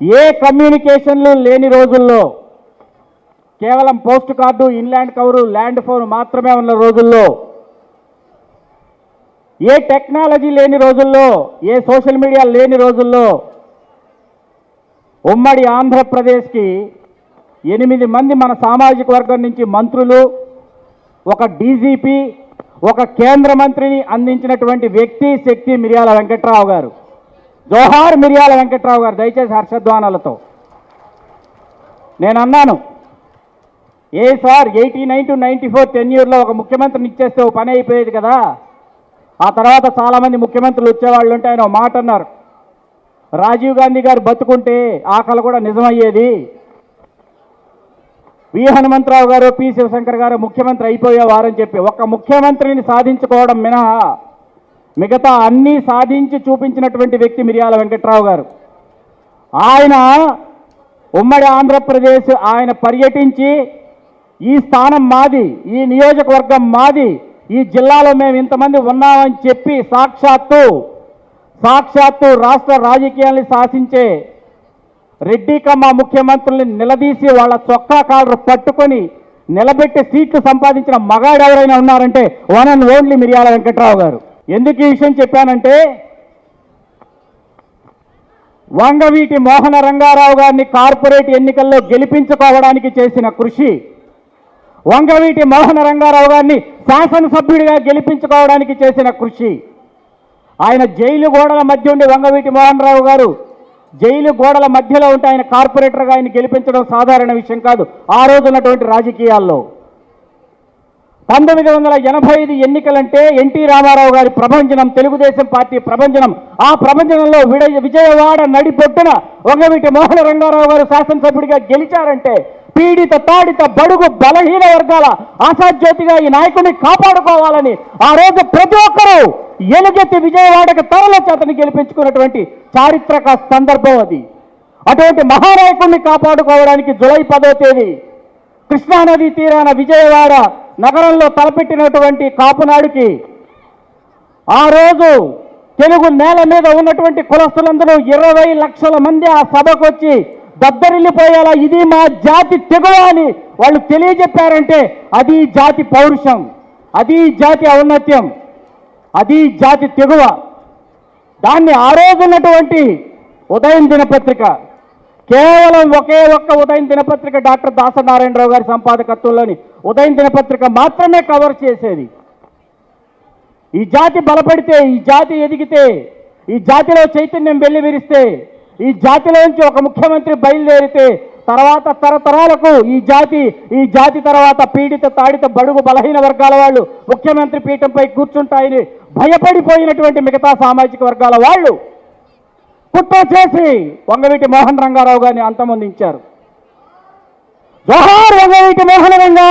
ఏ కమ్యూనికేషన్లు లేని రోజుల్లో కేవలం post card, inland cover, land phone మాత్రమే ఉన్న రోజుల్లో, ఏ టెక్నాలజీ లేని రోజుల్లో, ఏ సోషల్ మీడియా లేని రోజుల్లో ఉమ్మడి ఆంధ్రప్రదేశ్కి 8 మంది మన సామాజిక వర్గం నుంచి మంత్రులు, ఒక డీజీపీ, ఒక కేంద్ర మంత్రిని అందించినటువంటి వ్యక్తి శక్తి మిర్యాల వెంకట్రావు గారు. జోహార్ మిర్యాల వెంకట్రావు గారు. దయచేసి హర్షధ్వానాలతో. నేను అన్నాను, సార్ 89 to 94 టెన్యూర్లో ఒక ముఖ్యమంత్రిని ఇచ్చేస్తే ఓ పని అయిపోయేది కదా. ఆ తర్వాత చాలామంది ముఖ్యమంత్రులు వచ్చేవాళ్ళు ఉంటే ఆయన మాట అన్నారు, రాజీవ్ గాంధీ గారు బతుకుంటే ఆ కల కూడా నిజమయ్యేది. వి హనుమంతరావు గారు, పి శివశంకర్ గారు ముఖ్యమంత్రి అయిపోయేవారని చెప్పి ఒక ముఖ్యమంత్రిని సాధించుకోవడం మినహా మిగతా అన్నీ సాధించి చూపించినటువంటి వ్యక్తి మిర్యాల వెంకట్రావు గారు. ఆయన ఉమ్మడి ఆంధ్రప్రదేశ్ ఆయన పర్యటించి ఈ స్థానం మాది, ఈ నియోజకవర్గం మాది, ఈ జిల్లాలో మేము ఇంతమంది ఉన్నామని చెప్పి సాక్షాత్తు రాష్ట్ర రాజకీయాల్ని శాసించే రెడ్డి కమ్మ ముఖ్యమంత్రుల్ని నిలదీసి వాళ్ళ చొక్కా కాలరు పట్టుకొని నిలబెట్టి సీట్లు సంపాదించిన మగాడు ఎవరైనా ఉన్నారంటే వన్ అండ్ ఓన్లీ మిర్యాల వెంకట్రావు గారు. ఎందుకు ఈ విషయం చెప్పానంటే, వంగవీటి మోహన రంగారావు గారిని కార్పొరేట్ ఎన్నికల్లో గెలిపించుకోవడానికి చేసిన కృషి, వంగవీటి మోహన రంగారావు గారిని శాసనసభ్యుడిగా గెలిపించుకోవడానికి చేసిన కృషి, ఆయన జైలు గోడల మధ్య ఉండి వంగవీటి మోహన్ రావు గారు జైలు గోడల మధ్యలో ఉంటే ఆయన కార్పొరేటర్గా ఆయన గెలిపించడం సాధారణ విషయం కాదు ఆ రోజు ఉన్నటువంటి రాజకీయాల్లో. 1985 ఎన్నికలంటే ఎన్టీ రామారావు గారి ప్రభంజనం, తెలుగుదేశం పార్టీ ప్రభంజనం. ఆ ప్రభంజనంలో విజయవాడ నడిపొట్టున వంగవీటి మోహన రంగారావు గారు శాసనసభ్యుడిగా గెలిచారంటే పీడిత, తాడిత, బడుగు, బలహీన వర్గాల ఆశాజ్యోతిగా ఈ నాయకుడిని కాపాడుకోవాలని ఆ రోజు ప్రతి ఒక్కరూ ఎలుగెత్తి విజయవాడకు తరలించి అతన్ని గెలిపించుకున్నటువంటి చారిత్రక సందర్భం అది. అటువంటి మహానాయకుడిని కాపాడుకోవడానికి జూలై 10వ తేదీ కృష్ణానది తీరాన విజయవాడ నగరంలో తలపెట్టినటువంటి కాపునాడుకి ఆ రోజు తెలుగు నేల మీద ఉన్నటువంటి కులస్తులందరూ 20 లక్షల మంది ఆ సభకు వచ్చి దద్దరిల్లిపోయేలా ఇది మా జాతి తెగువ అని వాళ్ళు తెలియజెప్పారంటే అది జాతి పౌరుషం, అది జాతి ఔన్నత్యం, అది జాతి తెగువ. దాన్ని ఆ రోజు ఉన్నటువంటి ఉదయం దినపత్రిక, కేవలం ఒకే ఒక్క ఉదయం దినపత్రిక డాక్టర్ దాసనారాయణరావు గారి సంపాదకత్వంలోని ఉదయం దినపత్రిక మాత్రమే కవర్ చేసేది. ఈ జాతి బలపడితే, ఈ జాతి ఎదిగితే, ఈ జాతిలో చైతన్యం వెల్లివిరిస్తే, ఈ జాతిలోంచి ఒక ముఖ్యమంత్రి బయలుదేరితే తర్వాత తరతరాలకు ఈ జాతి తర్వాత పీడిత, తాడిత, బడుగు, బలహీన వర్గాల వాళ్ళు ముఖ్యమంత్రి పీఠంపై కూర్చుంటాయని భయపడిపోయినటువంటి మిగతా సామాజిక వర్గాల వాళ్ళు కుట్ర చేసి వంగవీటి మోహన్ రంగారావు గారిని అంతమొందించారు. జోహార్ వంగవీటి మోహన రంగా,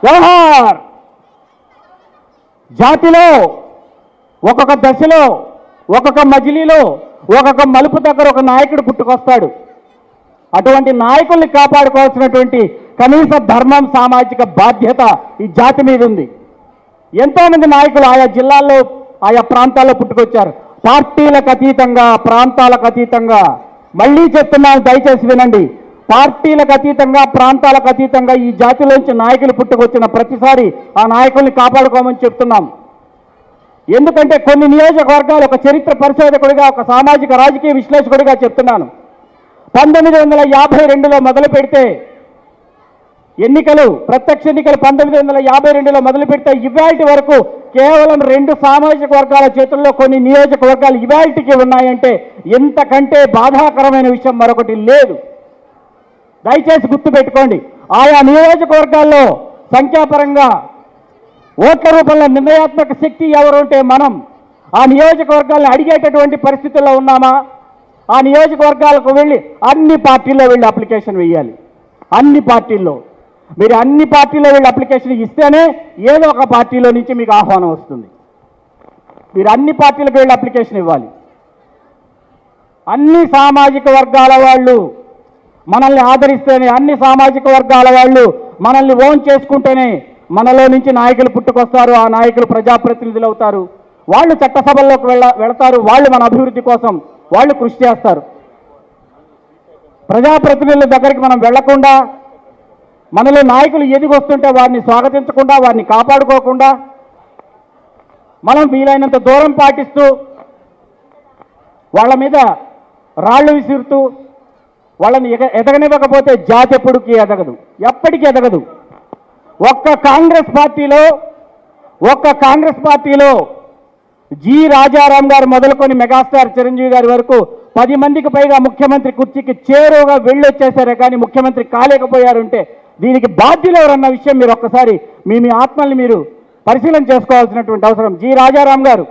జోహార్. జాతిలో ఒక్కొక్క దశలో, ఒక్కొక్క మజిలీలో, ఒక్కొక్క మలుపు దగ్గర ఒక నాయకుడు పుట్టుకొస్తాడు. అటువంటి నాయకుల్ని కాపాడుకోవాల్సినటువంటి కనీస ధర్మం, సామాజిక బాధ్యత ఈ జాతి మీద ఉంది. ఎంతోమంది నాయకులు ఆయా జిల్లాల్లో, ఆయా ప్రాంతాల్లో పుట్టుకొచ్చారు. పార్టీలకు అతీతంగా, ప్రాంతాలకు అతీతంగా, మళ్ళీ చెప్తున్నాను దయచేసి వినండి, పార్టీలకు అతీతంగా, ప్రాంతాలకు అతీతంగా ఈ జాతిలోంచి నాయకులు పుట్టుకొచ్చిన ప్రతిసారి ఆ నాయకుల్ని కాపాడుకోమని చెప్తున్నాం. ఎందుకంటే కొన్ని నియోజకవర్గాలు, ఒక చరిత్ర పరిశోధకుడిగా, ఒక సామాజిక రాజకీయ విశ్లేషకుడిగా చెప్తున్నాను, 1952లో మొదలు పెడితే ఎన్నికలు, ప్రత్యక్ష ఎన్నికలు 1952లో మొదలు పెడితే ఇవాల్టి వరకు కేవలం 2 సామాజిక వర్గాల చేతుల్లో కొన్ని నియోజకవర్గాలు ఇవాల్టికి ఉన్నాయంటే ఇంతకంటే బాధాకరమైన విషయం మరొకటి లేదు. దయచేసి గుర్తుపెట్టుకోండి. ఆయా నియోజకవర్గాల్లో సంఖ్యాపరంగా ఓట్ల రూపంలో నిర్ణయాత్మక శక్తి ఎవరు ఉంటే మనం ఆ నియోజకవర్గాలను అడిగేటటువంటి పరిస్థితుల్లో ఉన్నామా? ఆ నియోజకవర్గాలకు వెళ్ళి అన్ని పార్టీల్లో వెళ్ళి అప్లికేషన్ వేయాలి. అన్ని పార్టీల్లో మీరు అన్ని పార్టీల్లో వెళ్ళి అప్లికేషన్ ఇస్తేనే ఏదో ఒక పార్టీలో నుంచి మీకు ఆహ్వానం వస్తుంది. మీరు అన్ని పార్టీలకు వెళ్ళి అప్లికేషన్ ఇవ్వాలి. అన్ని సామాజిక వర్గాల వాళ్ళు మనల్ని ఆదరిస్తేనే, అన్ని సామాజిక వర్గాల వాళ్ళు మనల్ని ఓన్ చేసుకుంటేనే మనలో నుంచి నాయకులు పుట్టుకొస్తారు. ఆ నాయకులు ప్రజాప్రతినిధులు అవుతారు. వాళ్ళు చట్టసభల్లోకి వెళతారు. వాళ్ళు మన అభివృద్ధి కోసం వాళ్ళు కృషి చేస్తారు. ప్రజాప్రతినిధుల దగ్గరికి మనం వెళ్లకుండా, మనలో నాయకులు ఎదిగొస్తుంటే వారిని స్వాగతించకుండా, వారిని కాపాడుకోకుండా, మనం వీలైనంత దూరం పాటిస్తూ వాళ్ళ మీద రాళ్లు విసురుతూ వాళ్ళని ఎదగనివ్వకపోతే జాతి ఎప్పటికీ ఎదగదు, ఎప్పటికీ ఎదగదు. ఒక్క కాంగ్రెస్ పార్టీలో జి రాజారాం గారు మొదలుకొని మెగాస్టార్ చిరంజీవి గారి వరకు 10 మందికి పైగా ముఖ్యమంత్రి కుర్చీకి చేరువగా వెళ్ళొచ్చేసారే కానీ ముఖ్యమంత్రి కాలేకపోయారంటే దీనికి బాధ్యులు ఎవరన్న విషయం మీరు ఒక్కసారి మీ ఆత్మల్ని మీరు పరిశీలన చేసుకోవాల్సినటువంటి అవసరం. జి రాజారాం గారు,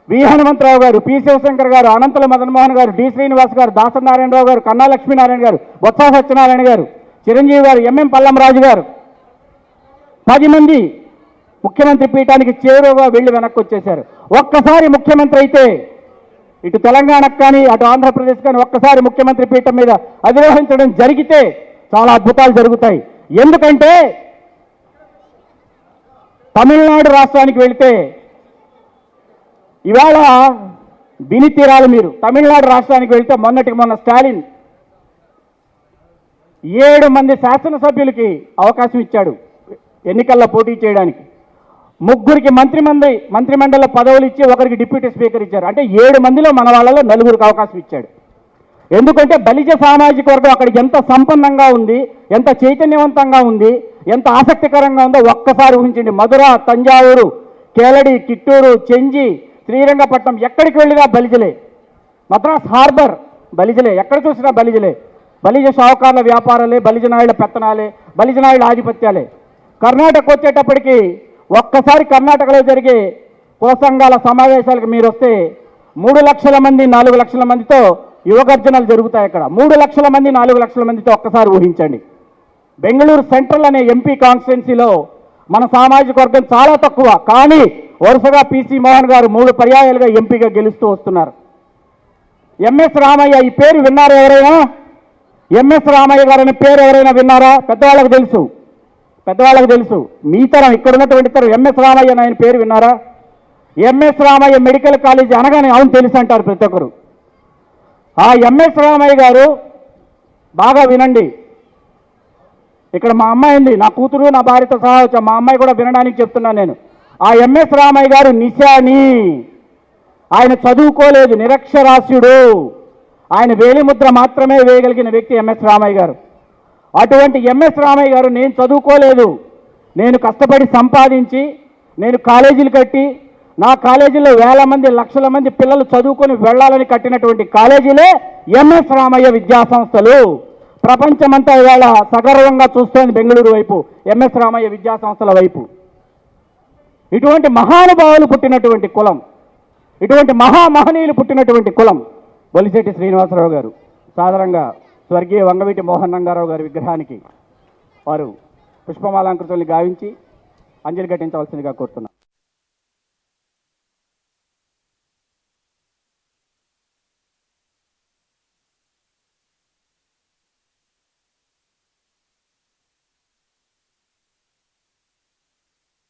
వి హనుమంతరావు గారు, పి శివశంకర్ గారు, అనంతల మదన్మోహన్ గారు, డి శ్రీనివాస్ గారు, దాసనారాయణరావు గారు, కన్నా లక్ష్మీనారాయణ గారు, బొత్స సత్యనారాయణ గారు, చిరంజీవి గారు, ఎంఎం పల్లంరాజు గారు 10 మంది ముఖ్యమంత్రి పీఠానికి చేరువగా వెళ్ళి వెనక్కి వచ్చేశారు. ఒక్కసారి ముఖ్యమంత్రి అయితే ఇటు తెలంగాణకు కానీ అటు ఆంధ్రప్రదేశ్ కానీ ఒక్కసారి ముఖ్యమంత్రి పీఠం మీద అధిరోహించడం జరిగితే చాలా అద్భుతాలు జరుగుతాయి. ఎందుకంటే తమిళనాడు రాష్ట్రానికి వెళితే ఇవాళ విని తీరాలి మీరు. తమిళనాడు రాష్ట్రానికి వెళ్తే మొన్న స్టాలిన్ 7 మంది శాసనసభ్యులకి అవకాశం ఇచ్చాడు ఎన్నికల్లో పోటీ చేయడానికి. 3కి మంత్రిమండలి పదవులు ఇచ్చి 1కి డిప్యూటీ స్పీకర్ ఇచ్చారు. అంటే 7 మందిలో మన వాళ్ళలో 4కి అవకాశం ఇచ్చాడు. ఎందుకంటే బలిజ సామాజిక వర్గం అక్కడికి ఎంత సంపన్నంగా ఉంది, ఎంత చైతన్యవంతంగా ఉంది, ఎంత ఆసక్తికరంగా ఉందో ఒక్కసారి ఊహించండి. మధుర, తంజావూరు, కేలడి, కిట్టూరు, చెంజి, శ్రీరంగపట్నం ఎక్కడికి వెళ్ళినా బలిజలే. మద్రాస్ హార్బర్ బలిజలే, ఎక్కడ చూసినా బలిజలే. బలిజ షావుకారుల వ్యాపారాలే, బలిజ నాయుళ్ళ పెత్తనాలే, బలిజ నాయుళ్ళ ఆధిపత్యాలే. కర్ణాటక వచ్చేటప్పటికి ఒక్కసారి కర్ణాటకలో జరిగే కుల సంఘాల సమావేశాలకు మీరు వస్తే 3 లక్షల మంది 4 లక్షల మందితో యువగర్జనలు జరుగుతాయి అక్కడ. 3 లక్షల మంది 4 లక్షల మందితో ఒక్కసారి ఊహించండి. బెంగళూరు సెంట్రల్ అనే ఎంపీ కాన్స్టిట్యున్సీలో మన సామాజిక వర్గం చాలా తక్కువ, కానీ వరుసగా పిసి మోహన్ గారు 3 పర్యాయాలుగా ఎంపీగా గెలుస్తూ వస్తున్నారు. ఎంఎస్ రామయ్య, ఈ పేరు విన్నారా ఎవరైనా? ఎంఎస్ రామయ్య గారు అనే పేరు ఎవరైనా విన్నారా? పెద్దవాళ్ళకు తెలుసు. మీ తరం, ఇక్కడ ఉన్నటువంటి తరం ఎంఎస్ రామయ్య ఆయన పేరు విన్నారా? ఎంఎస్ రామయ్య మెడికల్ కాలేజీ అనగానే అవును తెలుసు అంటారు ప్రతి ఒక్కరు. ఆ ఎంఎస్ రామయ్య గారు బాగా వినండి. ఇక్కడ మా అమ్మాయి ఉంది, నా కూతురు నా భార్యతో సహా వచ్చా, మా అమ్మాయి కూడా వినడానికి చెప్తున్నాను నేను. ఆ ఎంఎస్ రామయ్య గారు నిశాని, ఆయన చదువుకోలేదు, నిరక్షరాస్యుడు, ఆయన వేలిముద్ర మాత్రమే వేయగలిగిన వ్యక్తి ఎంఎస్ రామయ్య గారు. అటువంటి ఎంఎస్ రామయ్య గారు నేను చదువుకోలేదు, నేను కష్టపడి సంపాదించి నేను కాలేజీలు కట్టి నా కాలేజీలో వేల మంది లక్షల మంది పిల్లలు చదువుకొని వెళ్ళాలని కట్టినటువంటి కాలేజీలే ఎంఎస్ రామయ్య విద్యా సంస్థలు. ప్రపంచమంతా ఇవాళ సగర్వంగా చూస్తోంది బెంగళూరు వైపు, ఎంఎస్ రామయ్య విద్యా సంస్థల వైపు. ఇటువంటి మహానుభావులు పుట్టినటువంటి కులం, ఇటువంటి మహామహనీయులు పుట్టినటువంటి కులం బొలిశెట్టి శ్రీనివాసరావు గారు. సాధారణంగా స్వర్గీయ వంగవీటి మోహన్ రంగారావు గారి విగ్రహానికి వారు పుష్పమాలంకృతుల్ని గావించి అంజలి ఘటించవలసిందిగా కోరుతున్నారు.